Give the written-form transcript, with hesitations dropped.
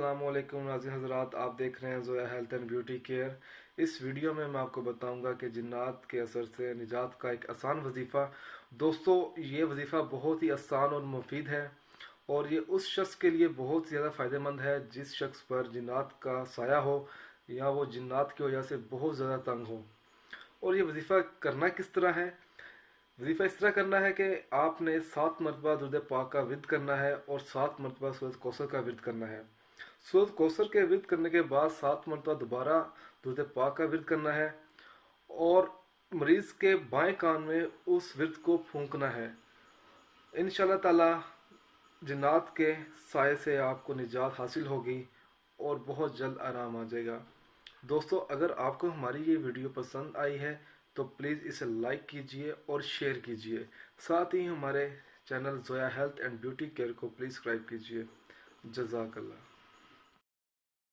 अस्सलामुअलैकुम नाज़रीन हज़रात, आप देख रहे हैं Zoya health and beauty care. इस वीडियो में मैं आपको बताऊंगा कि जिन्नात के असर से निजात का एक आसान वजीफ़ा। दोस्तों, ये वजीफ़ा बहुत ही आसान और मुफीद है और ये उस शख्स के लिए बहुत ज़्यादा फ़ायदेमंद है जिस शख्स पर जिन्नात का साया हो या वो जिन्नात की वजह से बहुत ज़्यादा तंग हो। और ये वजीफ़ा करना किस तरह है? वजीफ़ा इस तरह करना है कि आपने 7 मरतबा दुरूद पाक का विर्द करना है और 7 मरतबा सूरत कौसर का विर्द करना है। सूरत कौसर के विर्द करने के बाद 7 मरतबा दोबारा दुरूद पाक का विर्द करना है और मरीज़ के बाएं कान में उस विर्द को फूंकना है। इंशाल्लाह ताला जिन्नात के साए से आपको निजात हासिल होगी और बहुत जल्द आराम आ जाएगा। दोस्तों, अगर आपको हमारी ये वीडियो पसंद आई है तो प्लीज़ इसे लाइक कीजिए और शेयर कीजिए। साथ ही हमारे channel Zoya health and beauty care को प्लीज़ सब्सक्राइब कीजिए। जज़ाकल्लाह।